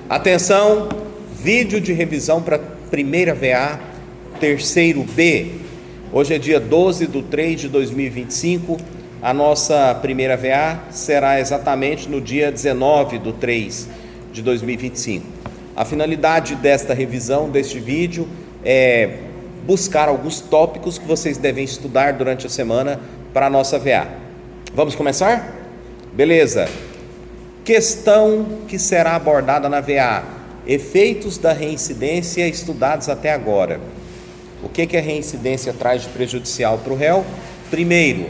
Atenção, vídeo de revisão para primeira VA, terceiro B. Hoje é dia 12/3/2025. A nossa primeira VA será exatamente no dia 19/3/2025. A finalidade desta revisão, deste vídeo, é buscar alguns tópicos que vocês devem estudar durante a semana para a nossa VA. Vamos começar? Beleza. Questão que será abordada na VA: efeitos da reincidência estudados até agora. O que a reincidência traz de prejudicial para o réu? Primeiro,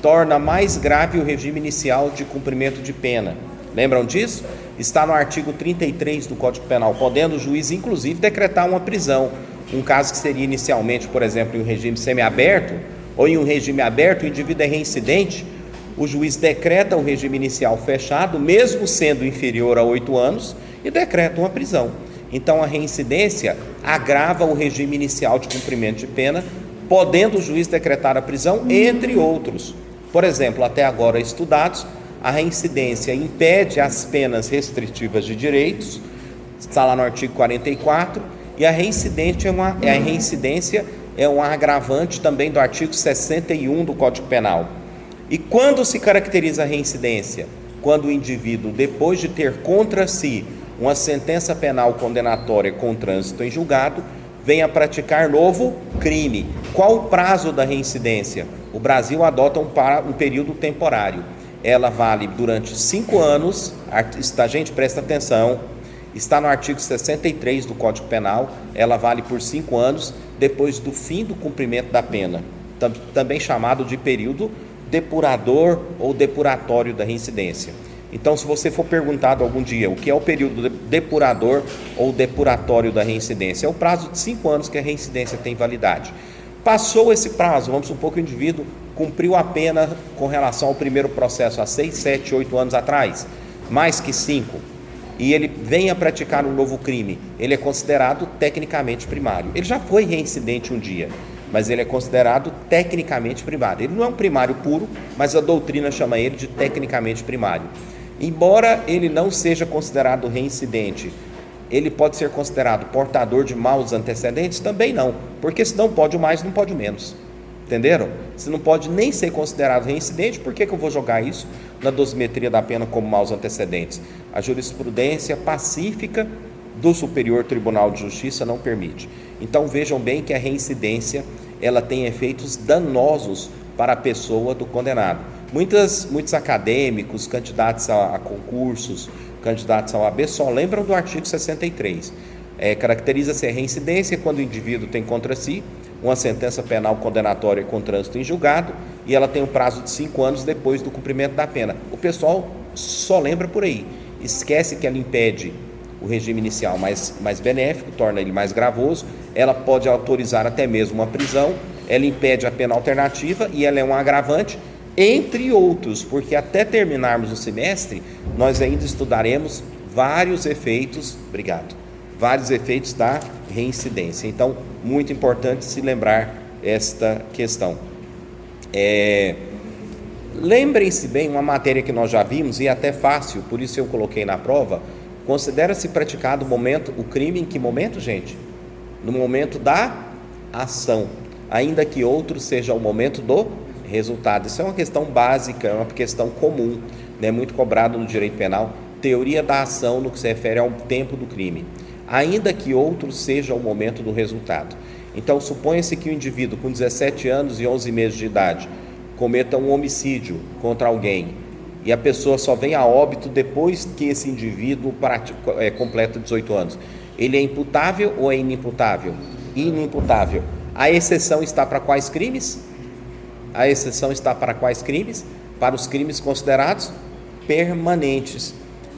torna mais grave o regime inicial de cumprimento de pena. Lembram disso? Está no artigo 33 do Código Penal, podendo o juiz, inclusive, decretar uma prisão. Um caso que seria inicialmente, por exemplo, em um regime semiaberto, ou em um regime aberto, o indivíduo é reincidente, o juiz decreta o regime inicial fechado, mesmo sendo inferior a 8 anos, e decreta uma prisão. Então, a reincidência agrava o regime inicial de cumprimento de pena, podendo o juiz decretar a prisão, entre outros. Por exemplo, até agora estudados, a reincidência impede as penas restritivas de direitos, está lá no artigo 44, e a reincidência é um agravante também do artigo 61 do Código Penal. E quando se caracteriza a reincidência? Quando o indivíduo, depois de ter contra si uma sentença penal condenatória com trânsito em julgado, vem a praticar novo crime. Qual o prazo da reincidência? O Brasil adota um período temporário. Ela vale durante 5 anos, gente, presta atenção, está no artigo 63 do Código Penal, ela vale por 5 anos, depois do fim do cumprimento da pena, também chamado de período depurador ou depuratório da reincidência. Então, se você for perguntado algum dia o que é o período depurador ou depuratório da reincidência, é o prazo de 5 anos que a reincidência tem validade. Passou esse prazo, vamos supor que o indivíduo cumpriu a pena com relação ao primeiro processo há 6, 7, 8 anos atrás, mais que 5, e ele vem a praticar um novo crime, ele é considerado tecnicamente primário. Ele já foi reincidente um dia, mas ele é considerado tecnicamente primário. Ele não é um primário puro, mas a doutrina chama ele de tecnicamente primário. Embora ele não seja considerado reincidente, ele pode ser considerado portador de maus antecedentes? Também não, porque se não pode o mais, não pode o menos. Entenderam? Se não pode nem ser considerado reincidente, por que eu vou jogar isso na dosimetria da pena como maus antecedentes? A jurisprudência pacífica do Superior Tribunal de Justiça não permite. Então vejam bem que a reincidência ela tem efeitos danosos para a pessoa do condenado. Muitos acadêmicos, candidatos a concursos, candidatos ao AB só lembram do artigo 63. Caracteriza-se a reincidência quando o indivíduo tem contra si uma sentença penal condenatória com trânsito em julgado e ela tem um prazo de 5 anos depois do cumprimento da pena. O pessoal só lembra por aí, esquece que ela impede o regime inicial mais benéfico, torna ele mais gravoso, ela pode autorizar até mesmo uma prisão, ela impede a pena alternativa e ela é um agravante, entre outros, porque até terminarmos o semestre, nós ainda estudaremos vários efeitos da reincidência. Então, muito importante se lembrar esta questão. Lembrem-se bem, uma matéria que nós já vimos, e é até fácil, por isso eu coloquei na prova. Considera-se praticado o crime em que momento, gente? No momento da ação, ainda que outro seja o momento do resultado. Isso é uma questão básica, é uma questão comum, né? Muito cobrado no direito penal. Teoria da ação no que se refere ao tempo do crime, ainda que outro seja o momento do resultado. Então, suponha-se que o indivíduo com 17 anos e 11 meses de idade cometa um homicídio contra alguém, e a pessoa só vem a óbito depois que esse indivíduo completa 18 anos. Ele é imputável ou é inimputável? Inimputável. A exceção está para quais crimes? A exceção está para quais crimes? Para os crimes considerados permanentes.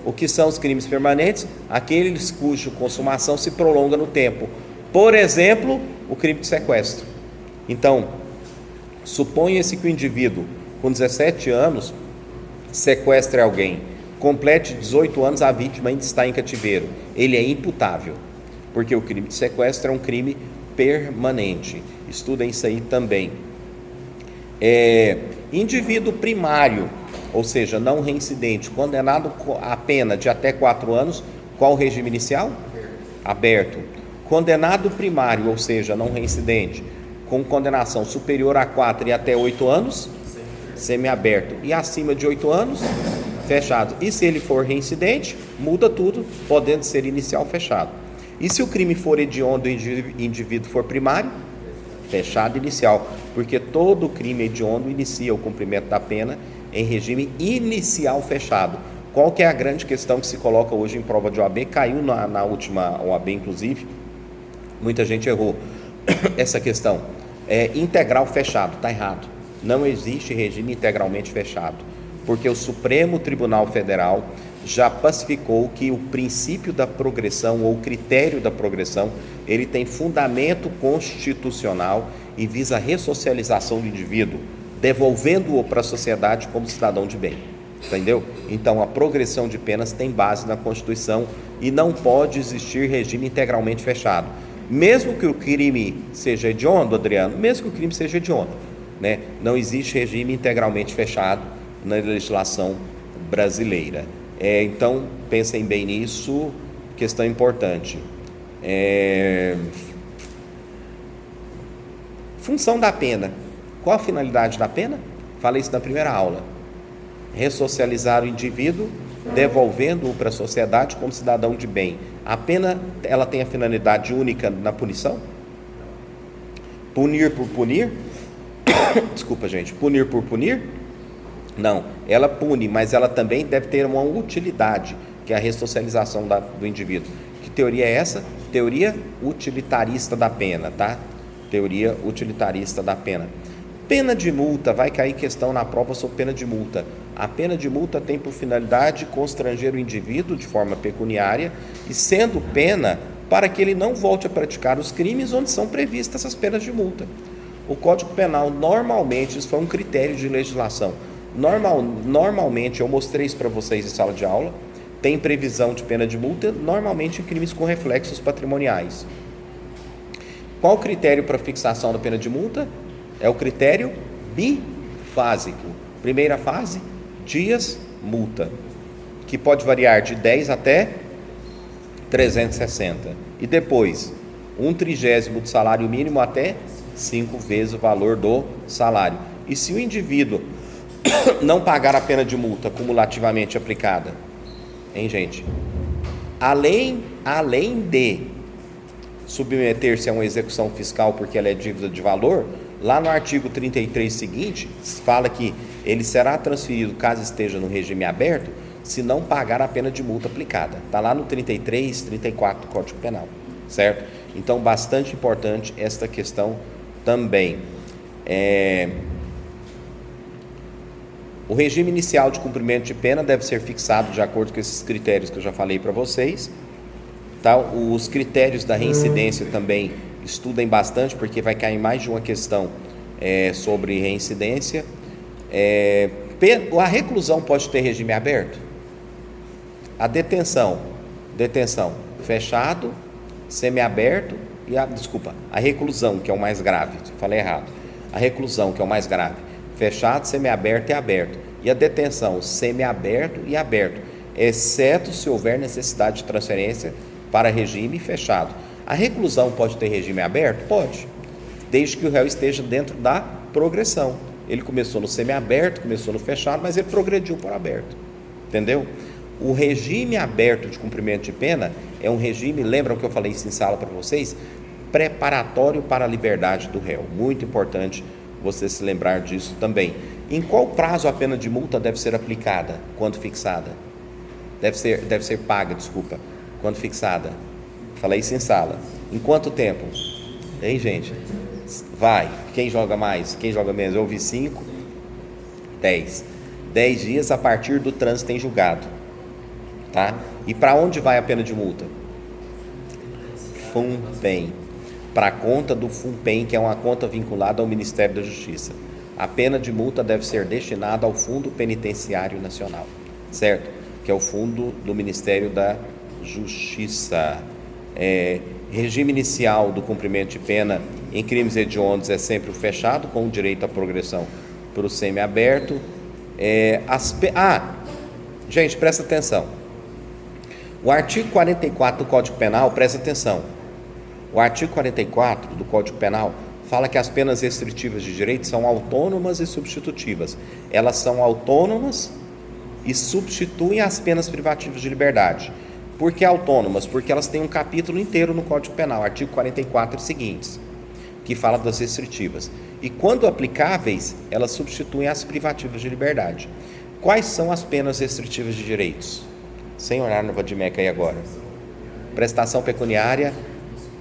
O que são os crimes permanentes? Aqueles cuja consumação se prolonga no tempo. Por exemplo, o crime de sequestro. Então, suponha-se que o indivíduo com 17 anos sequestre alguém, complete 18 anos, a vítima ainda está em cativeiro. Ele é imputável, porque o crime de sequestro é um crime permanente. Estudem isso aí também. Indivíduo primário, ou seja, não reincidente, condenado a pena de até 4 anos, Qual o regime inicial? Aberto. Condenado primário, ou seja, não reincidente, com condenação superior a 4 e até 8 anos, semiaberto. E acima de 8 anos, fechado. E se ele for reincidente, muda tudo, podendo ser inicial, fechado. E se o crime for hediondo e o indivíduo for primário, fechado inicial, porque todo crime hediondo inicia o cumprimento da pena em regime inicial fechado. Qual que é a grande questão que se coloca hoje em prova de OAB? Caiu na última OAB, inclusive, muita gente errou essa questão. Integral fechado, está errado. Não existe regime integralmente fechado, porque o Supremo Tribunal Federal já pacificou que o princípio da progressão ou o critério da progressão, ele tem fundamento constitucional e visa a ressocialização do indivíduo, devolvendo-o para a sociedade como cidadão de bem. Entendeu? Então a progressão de penas tem base na Constituição e não pode existir regime integralmente fechado. Mesmo que o crime seja hediondo, Adriano, mesmo que o crime seja hediondo, né? Não existe regime integralmente fechado na legislação brasileira. Então, pensem bem nisso, questão importante. Função da pena. Qual a finalidade da pena? Falei isso na primeira aula. Ressocializar o indivíduo, devolvendo-o para a sociedade como cidadão de bem. A pena, ela tem a finalidade única na punição? Punir por punir? Desculpa, gente. Punir por punir? Não, ela pune, mas ela também deve ter uma utilidade, que é a ressocialização do indivíduo. Que teoria é essa? Teoria utilitarista da pena, tá? Teoria utilitarista da pena. Pena de multa, vai cair questão na prova sobre pena de multa. A pena de multa tem por finalidade constranger o indivíduo de forma pecuniária e sendo pena para que ele não volte a praticar os crimes onde são previstas essas penas de multa. O Código Penal, normalmente, isso foi um critério de legislação. Normalmente, eu mostrei isso para vocês em sala de aula, tem previsão de pena de multa, normalmente em crimes com reflexos patrimoniais. Qual o critério para fixação da pena de multa? É o critério bifásico. Primeira fase, dias, multa, que pode variar de 10 até 360. E depois, 1/30 do salário mínimo até 5 vezes o valor do salário. E se o indivíduo não pagar a pena de multa cumulativamente aplicada, hein, gente? Além de submeter-se a uma execução fiscal porque ela é dívida de valor, lá no artigo 33 seguinte, fala que ele será transferido caso esteja no regime aberto, se não pagar a pena de multa aplicada. Está lá no 33, 34 do Código Penal, certo? Então, bastante importante esta questão também. O regime inicial de cumprimento de pena deve ser fixado de acordo com esses critérios que eu já falei para vocês. Tá? Os critérios da reincidência também estudem bastante, porque vai cair mais de uma questão sobre reincidência. A reclusão pode ter regime aberto? A detenção, fechado, semiaberto e a reclusão, que é o mais grave, falei errado. A reclusão, que é o mais grave, fechado, semiaberto e aberto. E a detenção, semiaberto e aberto, exceto se houver necessidade de transferência para regime fechado. A reclusão pode ter regime aberto? Pode, desde que o réu esteja dentro da progressão. Ele começou no semiaberto, começou no fechado, mas ele progrediu para o aberto, entendeu? O regime aberto de cumprimento de pena é um regime, lembram que eu falei isso em sala para vocês? Preparatório para a liberdade do réu. Muito importante você se lembrar disso também. Em qual prazo a pena de multa deve ser aplicada quando fixada? Deve ser paga, quando fixada. Falei isso em sala. Em quanto tempo? Hein, gente? Vai. Quem joga mais? Quem joga menos? Eu ouvi 5, 10. 10 dias a partir do trânsito em julgado. Tá? E para onde vai a pena de multa? FUNPEN. Para a conta do FUNPEN, que é uma conta vinculada ao Ministério da Justiça. A pena de multa deve ser destinada ao Fundo Penitenciário Nacional, certo? Que é o fundo do Ministério da Justiça. Regime inicial do cumprimento de pena em crimes hediondos é sempre o fechado, com o direito à progressão para o semiaberto. Gente, presta atenção. O artigo 44 do Código Penal, presta atenção, o artigo 44 do Código Penal fala que as penas restritivas de direito são autônomas e substitutivas. Elas são autônomas e substituem as penas privativas de liberdade. Por que autônomas? Porque elas têm um capítulo inteiro no Código Penal, artigo 44 e seguintes, que fala das restritivas. E quando aplicáveis, elas substituem as privativas de liberdade. Quais são as penas restritivas de direitos? Sem olhar no Vadimeca aí agora. Prestação pecuniária,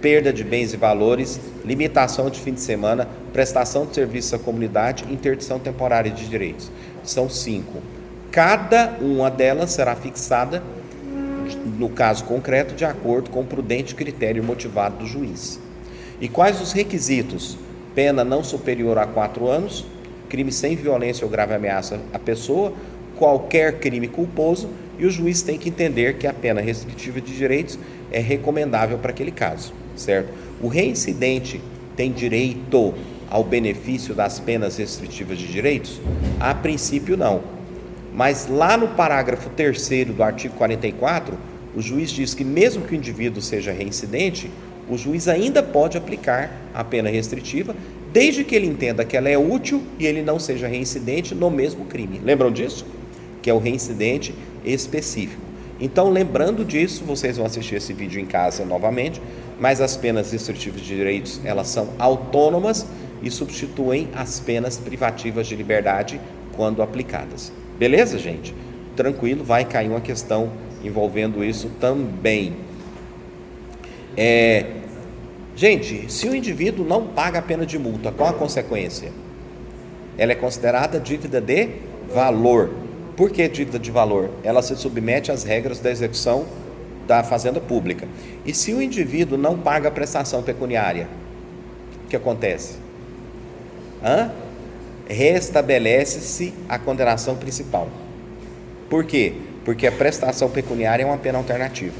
perda de bens e valores, limitação de fim de semana, prestação de serviços à comunidade, interdição temporária de direitos. São 5. Cada uma delas será fixada, no caso concreto, de acordo com o prudente critério motivado do juiz. E quais os requisitos? Pena não superior a 4 anos, crime sem violência ou grave ameaça à pessoa, qualquer crime culposo, e o juiz tem que entender que a pena restritiva de direitos é recomendável para aquele caso, certo? O reincidente tem direito ao benefício das penas restritivas de direitos? A princípio não, mas lá no parágrafo 3º do artigo 44, o juiz diz que mesmo que o indivíduo seja reincidente, o juiz ainda pode aplicar a pena restritiva, desde que ele entenda que ela é útil e ele não seja reincidente no mesmo crime. Lembram disso? Que é o reincidente específico. Então, lembrando disso, vocês vão assistir esse vídeo em casa novamente, mas as penas restritivas de direitos, elas são autônomas e substituem as penas privativas de liberdade quando aplicadas. Beleza, gente? Tranquilo, vai cair uma questão envolvendo isso também. Gente, se o indivíduo não paga a pena de multa, qual a consequência? Ela é considerada dívida de valor. Por que dívida de valor? Ela se submete às regras da execução da fazenda pública. E se o indivíduo não paga a prestação pecuniária, o que acontece? Restabelece-se a condenação principal. Por quê? Porque a prestação pecuniária é uma pena alternativa.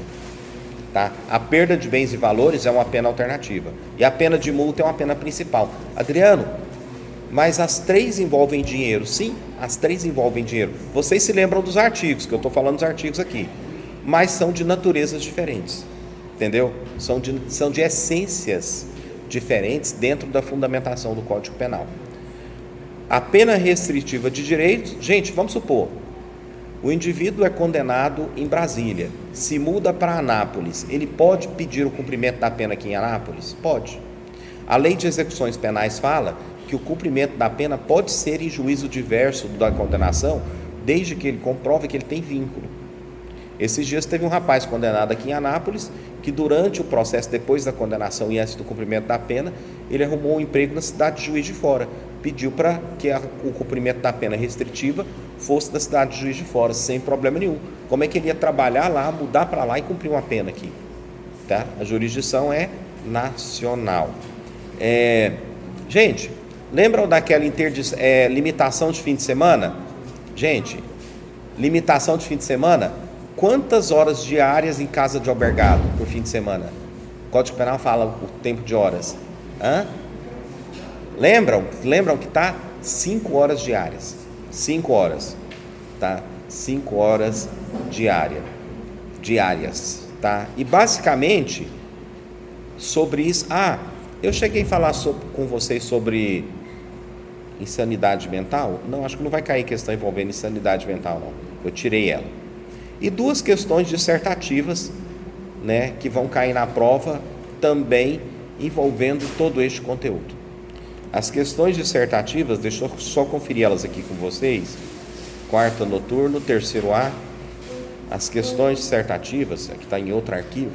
Tá? A perda de bens e valores é uma pena alternativa. E a pena de multa é uma pena principal. Adriano, mas as 3 envolvem dinheiro? Sim, as 3 envolvem dinheiro. Vocês se lembram dos artigos, que eu estou falando dos artigos aqui. Mas são de naturezas diferentes. Entendeu? São de essências diferentes dentro da fundamentação do Código Penal. A pena restritiva de direitos, gente, vamos supor, o indivíduo é condenado em Brasília, se muda para Anápolis, ele pode pedir o cumprimento da pena aqui em Anápolis? Pode. A lei de execuções penais fala que o cumprimento da pena pode ser em juízo diverso da condenação, desde que ele comprove que ele tem vínculo. Esses dias teve um rapaz condenado aqui em Anápolis, que durante o processo, depois da condenação e antes do cumprimento da pena, ele arrumou um emprego na cidade de Juiz de Fora, pediu para que o cumprimento da pena restritiva fosse da cidade de Juiz de Fora, sem problema nenhum. Como é que ele ia trabalhar lá, mudar para lá e cumprir uma pena aqui? Tá? A jurisdição é nacional. Gente, lembram daquela limitação de fim de semana? Gente, limitação de fim de semana, quantas horas diárias em casa de albergado por fim de semana? O Código Penal fala o tempo de horas. Lembram que está 5 horas diárias. 5 horas, tá? 5 horas diárias, tá? E basicamente, sobre isso... eu cheguei a falar com vocês sobre insanidade mental? Não, acho que não vai cair questão envolvendo insanidade mental, não. Eu tirei ela. E 2 questões dissertativas, né, que vão cair na prova também envolvendo todo este conteúdo. As questões dissertativas, deixa eu só conferir elas aqui com vocês. 4º noturno, 3º A. As questões dissertativas, aqui está em outro arquivo.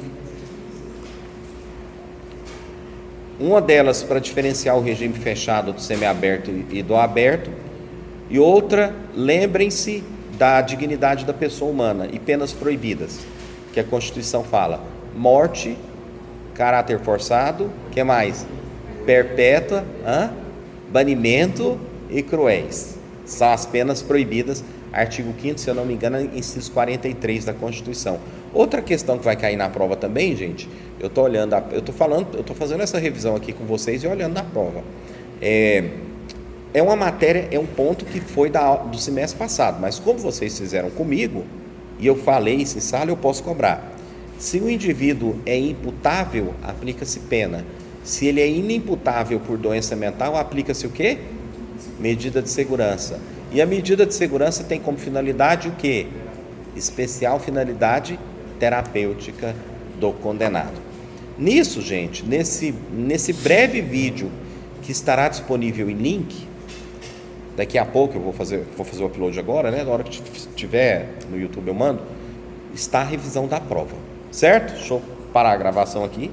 Uma delas para diferenciar o regime fechado do semiaberto e do aberto. E outra, lembrem-se da dignidade da pessoa humana e penas proibidas, que a Constituição fala: morte, caráter forçado, que mais? Perpétua, banimento e cruéis. São as penas proibidas, artigo 5º, se eu não me engano, inciso 43 da Constituição. Outra questão que vai cair na prova também, gente, eu estou fazendo essa revisão aqui com vocês e olhando na prova. É uma matéria, é um ponto que foi do semestre passado, mas como vocês fizeram comigo, e eu falei isso em sala, eu posso cobrar. Se o indivíduo é imputável, aplica-se pena. Se ele é inimputável por doença mental, aplica-se o quê? Medida de segurança. E a medida de segurança tem como finalidade o quê? Especial finalidade terapêutica do condenado. Nisso, gente, nesse breve vídeo que estará disponível em link, daqui a pouco eu vou fazer o upload agora, né? Na hora que estiver no YouTube eu mando, está a revisão da prova, certo? Deixa eu parar a gravação aqui.